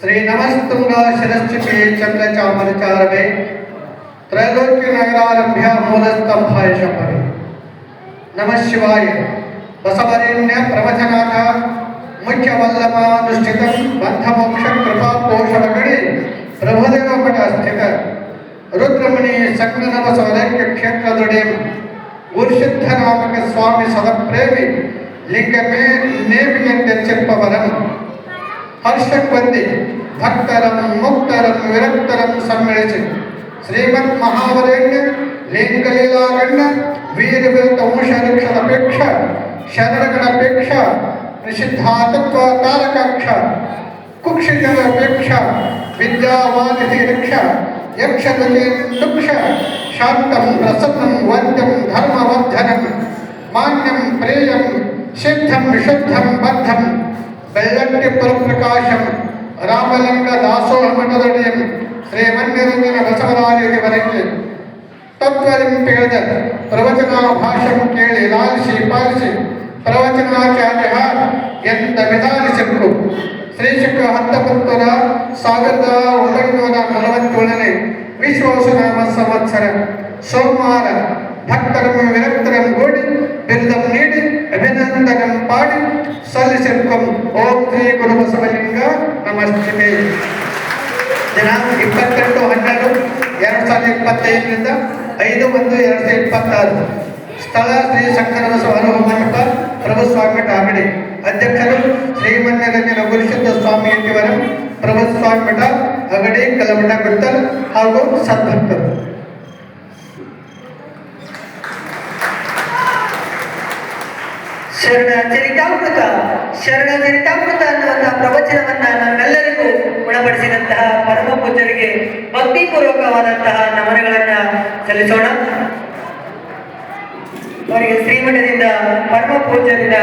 श्री नमस्तुंगा शिरश्चिके चंद्रचामरचारवे त्रैलोक्य नगरारभ्य मूलस्तंभाय शपथे नमः शिवाय बसवरेण्य प्रवचनाथ मुख्य वल्लभानुष्ठितं बंधमोक्ष कृपा पोषणगणे प्रभुदेव मठ स्थित रुद्रमणि संगनव सौरैक्य क्षेत्र दृढ़ गुरुसिद्ध नामक स्वामी सदप्रेमी लिंग में नेमियंते चित्पवरम हर्षक्वंदी भक्तरम मुक्तरम विरक्तरम सम्मिलिಸಿ श्रीमದ್ महावरेण्य लिंगलीलागण्य वीर विरत अंशरक्षणपेक्ष शरणगणपेक्ष निषिद्धातत्व तारकाक्ष कुक्षिजनपेक्ष विद्यावानिधि रक्ष यक्षदुक्ष शांतं प्रसन्नं वन्द्यं धर्मवर्धनं मान्यं प्रेयं सिद्धं विशुद्धं बद्धं ಬೆಳ್ಳಂಟಿ ಪರಪ್ರಕಾಶಂ ರಾಮಲಿಂಗ ದಾಸೋಹ ಮಠದಡಿಯಂ ಶ್ರೀಮನ್ನಿರಂಜನ ಬಸವರಾಜರಿಗೆ ತತ್ವದಿಂಪಿಳಿದ ಪ್ರವಚನ ಭಾಷಣ ಕೇಳಿ ಲಾಲಿಸಿ ಪಾಲಿಸಿ ಪ್ರವಚನಾಚಾರ್ಯ ಎಂತ ವಿಧಾನಿಸಿದರು ಶ್ರೀಶಕ 1947ನೇ ವಿಶ್ವಾಸನಾಮ ಸಂವತ್ಸರ ಸೋಮವಾರ ಭಕ್ತರಂ ವಿರಕ್ತರಂ ಗೂಡಿ ಬಿರುದಂ ನೀಡಿ ಅಭಿನಂದನಂ ಪಾಡಿ ಸಲ್ಲಿಸಿರ್ಕಂ ಓಂ ಶ್ರೀ ಗುರು ಬಸವಲಿಂಗ ನಮಸ್ತೆ. ದಿನಾಂಕ 22/12/2025ರಿಂದ 5/1/2026. ಸ್ಥಳ ಶ್ರೀ ಶಂಕರ ಬಸವ ಅನುಭವ ಮಂಟಪ ಪ್ರಭುಸ್ವಾಮಿ ಮಠ ಆಗಡಿ. ಅಧ್ಯಕ್ಷರು ಶ್ರೀಮನ್ನಿರಂಜನ ಗುರುಸಿದ್ಧ ಸ್ವಾಮಿ ಯತಿವರಂ ಪ್ರಭುಸ್ವಾಮಿ ಮಠ ಅಗಡಿ ಕಲಮಠ ಗುತ್ತಲ್ ಹಾಗೂ ಸದ್ಭಕ್ತರು. ಶರಣಚರಿತಾಮೃತ ಅನ್ನುವಂತಹ ಪ್ರವಚನವನ್ನ ನಮ್ಮೆಲ್ಲರಿಗೂ ಗುಣಪಡಿಸಿದಂತಹ ಪರಮ ಪೂಜ್ಯರಿಗೆ ಭಕ್ತಿಪೂರ್ವಕವಾದಂತಹ ನಮನಗಳನ್ನ ಸಲ್ಲಿಸೋಣ. ಅವರಿಗೆ ಶ್ರೀಮಠದಿಂದ ಪರಮ ಪೂಜ್ಯರಿಂದ